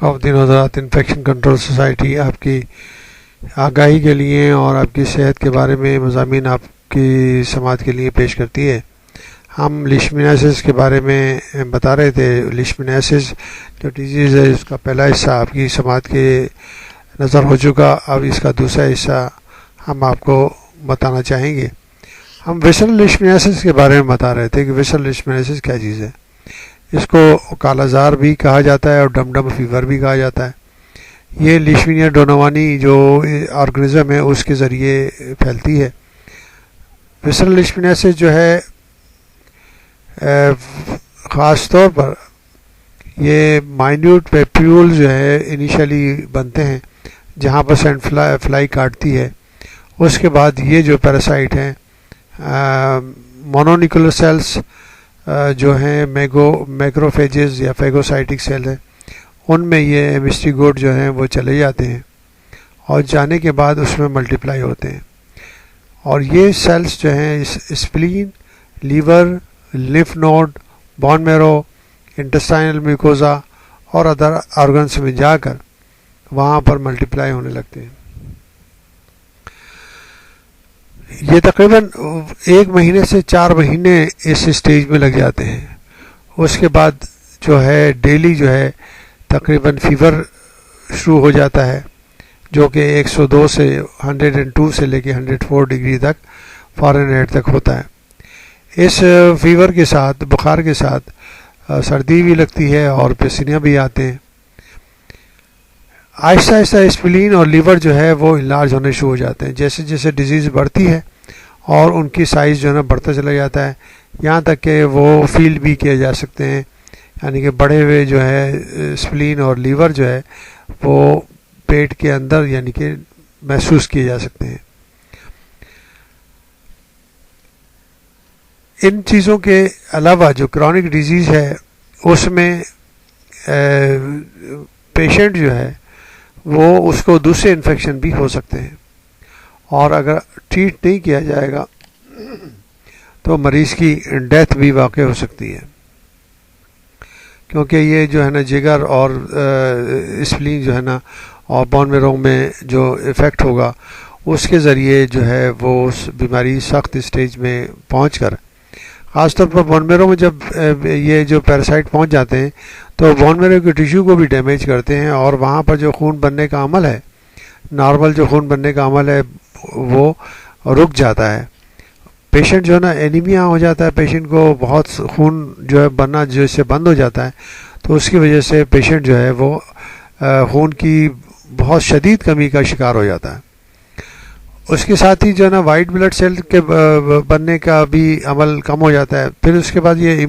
خواتین حضرات، infection control society آپ کی آگاہی کے لیے اور آپ کی صحت کے بارے میں مضامین آپ کی سماعت کے لیے پیش کرتی ہے۔ ہم لیشمینیاسس کے بارے میں بتا رہے تھے۔ لیشمینیاسس جو ڈیزیز ہے اس کا پہلا حصہ آپ کی سماعت کے نظر ہو چکا، اب اس کا دوسرا حصہ ہم آپ کو بتانا چاہیں گے۔ ہم ویسرل لیشمینیاسس کے بارے میں بتا رہے تھے کہ ویسرل لیشمینیاسس کیا چیز ہے۔ اس کو کالا زار بھی کہا جاتا ہے اور ڈم ڈم فیور بھی کہا جاتا ہے۔ یہ لیشمینیا ڈونوانی جو آرگنزم ہے اس کے ذریعے پھیلتی ہے۔ ویسرل لیشمینیاسس جو ہے خاص طور پر یہ مائنیوٹ پیپیول جو ہے انیشلی بنتے ہیں جہاں پر سینڈ فلائی کاٹتی ہے۔ اس کے بعد یہ جو پیراسائٹ ہیں مونونیکولر سیلز جو ہیں میکروفیجز یا فیگوسائٹک سیل ہیں، ان میں یہ ایمسٹیگوٹ جو ہیں وہ چلے جاتے ہیں اور جانے کے بعد اس میں ملٹیپلائی ہوتے ہیں، اور یہ سیلز جو ہیں spleen, liver, lymph node, bone marrow, intestinal mucosa اور ادر آرگنس میں جا کر وہاں پر ملٹیپلائی ہونے لگتے ہیں۔ یہ تقریباً 1 مہینے سے 4 مہینے اس اسٹیج میں لگ جاتے ہیں۔ اس کے بعد جو ہے ڈیلی جو ہے تقریباً فیور شروع ہو جاتا ہے جو کہ 102 سے 102 سے لے کے 104 ڈگری تک فارنہائٹ تک ہوتا ہے۔ اس فیور کے ساتھ، بخار کے ساتھ سردی بھی لگتی ہے اور پسینے بھی آتے ہیں۔ آہستہ آہستہ اسپلین اور لیور جو ہے وہ انلارج ہونے شروع ہو جاتے ہیں جیسے جیسے ڈیزیز بڑھتی ہے، اور ان کی سائز جو ہے نا بڑھتا چلا جاتا ہے، یہاں تک کہ وہ فیل بھی کیے جا سکتے ہیں، یعنی کہ بڑے ہوئے جو ہے اسپلین اور لیور جو ہے وہ پیٹ کے اندر یعنی کہ محسوس کیے جا سکتے ہیں۔ ان چیزوں کے علاوہ جو کرونک ڈیزیز ہے اس میں پیشنٹ جو ہے وہ اس کو دوسرے انفیکشن بھی ہو سکتے ہیں، اور اگر ٹریٹ نہیں کیا جائے گا تو مریض کی ڈیتھ بھی واقع ہو سکتی ہے، کیونکہ یہ جو ہے نا جگر اور اسپلین جو ہے نا اور بون میرو میں جو افیکٹ ہوگا اس کے ذریعے جو ہے وہ اس بیماری سخت اسٹیج میں پہنچ کر، خاص طور پر بون میرو میں جب یہ جو پیراسائٹ پہنچ جاتے ہیں تو بون میرو کے ٹیشو کو بھی ڈیمیج کرتے ہیں، اور وہاں پر جو خون بننے کا عمل ہے، نارمل جو خون بننے کا عمل ہے وہ رک جاتا ہے۔ پیشنٹ جو ہے نا اینیمیا ہو جاتا ہے، پیشنٹ کو بہت خون جو ہے بننا جو اس سے بند ہو جاتا ہے، تو اس کی وجہ سے پیشنٹ جو ہے وہ خون کی بہت شدید کمی کا شکار ہو جاتا ہے۔ اس کے ساتھ ہی جو ہے نا وائٹ بلڈ سیل کے بننے کا بھی عمل کم ہو جاتا ہے۔ پھر اس کے بعد یہ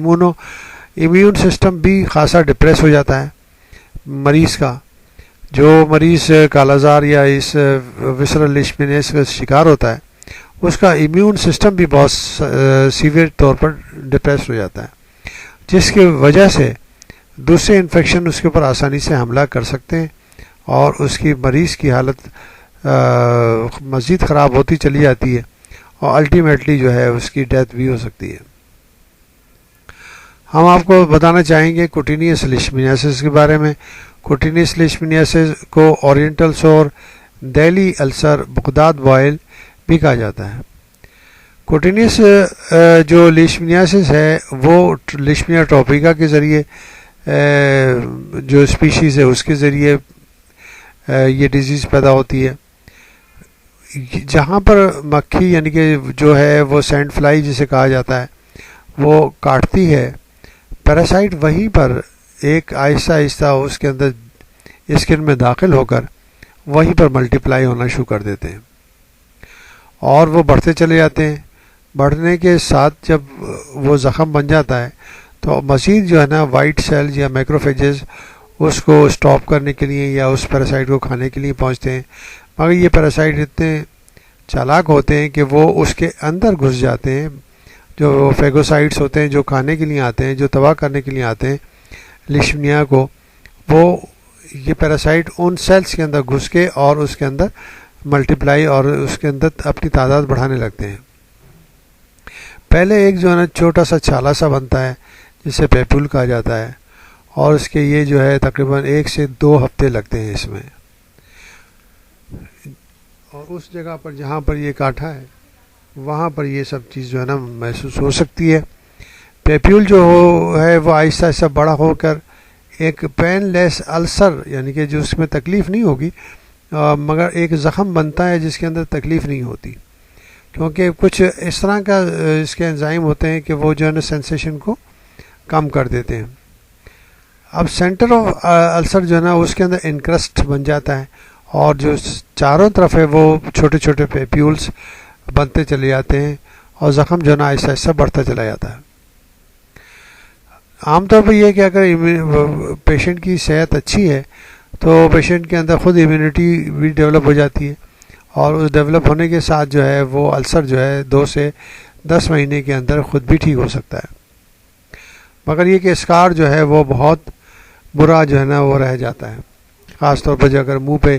امیون سسٹم بھی خاصا ڈپریس ہو جاتا ہے مریض کا۔ جو مریض کالا زار یا اس ویسرل لیشمینیاسس کا شکار ہوتا ہے اس کا امیون سسٹم بھی بہت سیویئر طور پر ڈپریس ہو جاتا ہے، جس کی وجہ سے دوسرے انفیکشن اس کے اوپر آسانی سے حملہ کر سکتے ہیں، اور اس کی مریض کی حالت مزید خراب ہوتی چلی جاتی ہے، اور الٹیمیٹلی جو ہے اس کی ڈیتھ بھی ہو سکتی ہے۔ ہم آپ کو بتانا چاہیں گے کوٹینیس لیشمینیاسس کے بارے میں۔ کوٹینیس لیشمینیاسس کو اورینٹل سور، دہلی السر، بغداد بوائل بھی کہا جاتا ہے۔ کوٹینیس جو لیشمینیاسس ہے وہ لیشمینیا ٹروپیکا کے ذریعے جو اسپیشیز ہے اس کے ذریعے یہ ڈیزیز پیدا ہوتی ہے۔ جہاں پر مکھی یعنی کہ جو ہے وہ سینڈ فلائی جسے کہا جاتا ہے وہ کاٹتی ہے، پیراسائٹ وہیں پر ایک آہستہ آہستہ اس کے اندر اسکن میں داخل ہو کر وہیں پر ملٹیپلائی ہونا شروع کر دیتے ہیں، اور وہ بڑھتے چلے جاتے ہیں۔ بڑھنے کے ساتھ جب وہ زخم بن جاتا ہے تو مزید جو ہے نا وائٹ سیلز یا میکروفیجز اس کو اسٹاپ کرنے کے لیے یا اس پیراسائٹ کو کھانے کے لیے پہنچتے ہیں، مگر یہ پیراسائٹ اتنے چالاک ہوتے ہیں کہ وہ اس کے اندر گھس جاتے ہیں۔ جو فیگوسائٹس ہوتے ہیں جو کھانے کے لیے آتے ہیں، جو تباہ کرنے کے لیے آتے ہیں لیشمینیا کو، وہ یہ پیراسائٹ ان سیلز کے اندر گھس کے اور اس کے اندر ملٹیپلائی اور اس کے اندر اپنی تعداد بڑھانے لگتے ہیں۔ پہلے ایک جو ہے نا چھوٹا سا چھالا سا بنتا ہے جسے پیپول کہا جاتا ہے، اور اس کے یہ جو ہے تقریباً 1 سے 2 ہفتے لگتے ہیں اس میں. اور اس جگہ پر جہاں پر یہ کاٹا ہے وہاں پر یہ سب چیز جو ہے نا محسوس ہو سکتی ہے. پیپیول جو ہے وہ آہستہ آہستہ بڑا ہو کر ایک پین لیس السر یعنی کہ جو اس میں تکلیف نہیں ہوگی مگر ایک زخم بنتا ہے جس کے اندر تکلیف نہیں ہوتی، کیونکہ کچھ اس طرح کا اس کے انزائم ہوتے ہیں کہ وہ جو ہے نا سینسیشن کو کم کر دیتے ہیں. اب سینٹر آف السر جو ہے نا اس کے اندر انکرسٹ بن جاتا ہے اور جو چاروں طرف ہے وہ چھوٹے چھوٹے پیپیولز بنتے چلے جاتے ہیں اور زخم جو ہے نا آہستہ آہستہ بڑھتا چلا جاتا ہے. عام طور پر یہ کہ اگر پیشنٹ کی صحت اچھی ہے تو پیشنٹ کے اندر خود امیونٹی بھی ڈیولپ ہو جاتی ہے اور اس ڈیولپ ہونے کے ساتھ جو ہے وہ السر جو ہے 2 سے 10 مہینے کے اندر خود بھی ٹھیک ہو سکتا ہے. مگر یہ کہ اسکار جو ہے وہ بہت برا جو ہے نا وہ رہ جاتا ہے، خاص طور پر جو اگر منہ پہ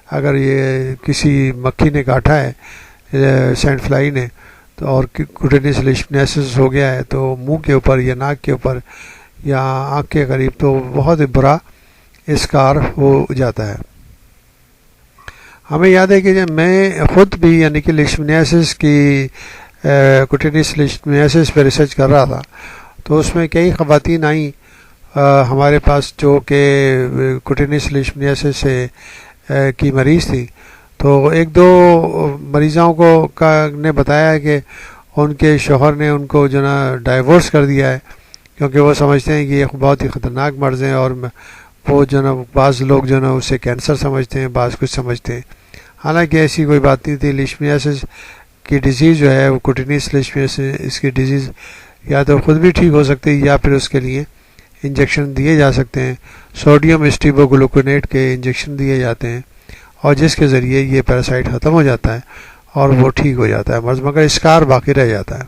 اگر یہ کسی مکھی نے کاٹا ہے سینڈ فلائی نے تو اور کوٹینس لیشمینیسس ہو گیا ہے تو منہ کے اوپر یا ناک کے اوپر یا آنکھ کے قریب تو بہت برا اسکار ہو جاتا ہے. ہمیں یاد ہے کہ جب میں خود بھی یعنی کہ لیشمینیسس کی کوٹینس لیشمینیسس پہ ریسرچ کر رہا تھا تو اس میں کئی خواتین آئیں ہمارے پاس جو کہ کوٹینس لیشمینیسس سے کی مریض تھی. تو 1-2 مریضوں نے بتایا کہ ان کے شوہر نے ان کو جو نا ڈائیورس کر دیا ہے کیونکہ وہ سمجھتے ہیں کہ یہ بہت ہی خطرناک مرض ہیں اور وہ جو نا بعض لوگ جو نا اسے کینسر سمجھتے ہیں، بعض کچھ سمجھتے ہیں، حالانکہ ایسی کوئی بات نہیں تھی. لیشمینیسس کی ڈیزیز جو ہے وہ کوٹینس لیشمینیسس اس کی ڈیزیز یا تو خود بھی ٹھیک ہو سکتی ہے یا پھر اس کے لیے انجیکشن دیے جا سکتے ہیں. سوڈیم اسٹیبوگلوکونیٹ کے انجیکشن دیے جاتے ہیں اور جس کے ذریعے یہ پیراسائٹ ختم ہو جاتا ہے اور وہ ٹھیک ہو جاتا ہے مرض، مگر اسکار باقی رہ جاتا ہے.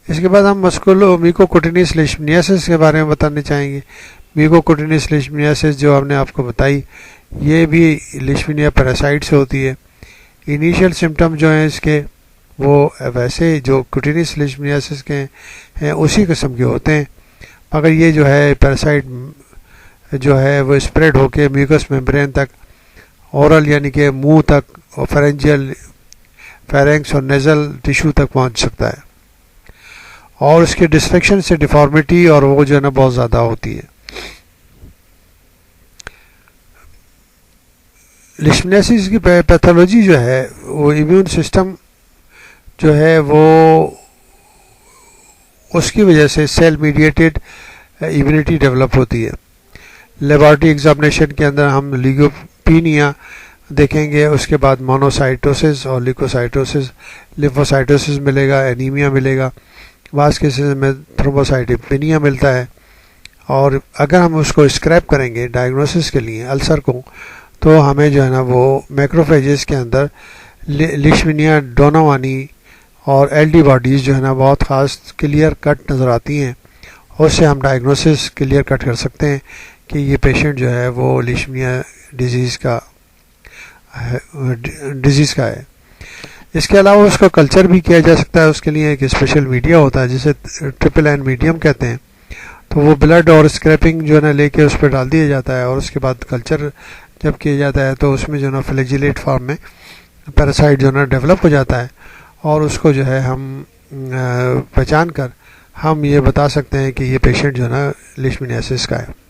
اس کے بعد ہم میکوکوٹینس لیشمینیسس کے بارے میں بتانے چاہیں گے. میکوکوٹینس لیشمینیسس جو ہم نے آپ کو بتائی یہ بھی لیشمینیا پیراسائٹ سے ہوتی ہے. انیشیل سمٹم جو ہیں اس کے وہ ویسے جو کوٹینس لیشمینیسس کے ہیں اسی قسم کے ہوتے ہیں، مگر یہ جو ہے پیراسائٹ جو ہے وہ اسپریڈ ہو کے میوکس میمبرین تک، اورل یعنی کہ منہ تک اور فیرنکس اور نیزل ٹیشو تک پہنچ سکتا ہے اور اس کے ڈسفیکشن سے ڈیفارمیٹی اور وہ جو ہے نا بہت زیادہ ہوتی ہے. لیشمینیسس کی پیتھولوجی جو ہے وہ امیون سسٹم جو ہے وہ اس کی وجہ سے سیل میڈیٹڈ امیونٹی ڈیولپ ہوتی ہے. لیبارٹری ایگزامینیشن کے اندر ہم لیگوپینیا دیکھیں گے، اس کے بعد مونوسائٹوسس اور لیکوسائٹوسس، لیمفوسائٹوسس ملے گا، اینیمیا ملے گا، بعض کیسز میں تھرومبوسائٹوپینیا ملتا ہے. اور اگر ہم اس کو اسکریپ کریں گے ڈائگنوسس کے لیے السر کو تو ہمیں جو ہے نا وہ میکروفیجز کے اندر لیشمینیا ڈوناوانی اور ایل ڈی باڈیز جو ہے نا بہت خاص کلیئر کٹ نظر آتی ہیں اور اس سے ہم ڈائگنوسس کلیئر کٹ کر سکتے ہیں کہ یہ پیشنٹ جو ہے وہ لیشمینیا ڈیزیز کا ہے. اس کے علاوہ اس کا کلچر بھی کیا جا سکتا ہے. اس کے لیے ایک اسپیشل میڈیا ہوتا ہے جسے ٹرپل این میڈیم کہتے ہیں، تو وہ بلڈ اور اسکریپنگ جو ہے نا لے کے اس پہ ڈال دیا جاتا ہے اور اس کے بعد کلچر جب کیا جاتا ہے تو اس میں جو ہے نا فلیجیلیٹ فارم میں پیراسائٹ جو ہے نا ڈیولپ ہو جاتا ہے اور اس کو جو ہے ہم پہچان کر ہم یہ بتا سکتے ہیں کہ یہ پیشنٹ جو ہے نا لیشمینیسس کا ہے.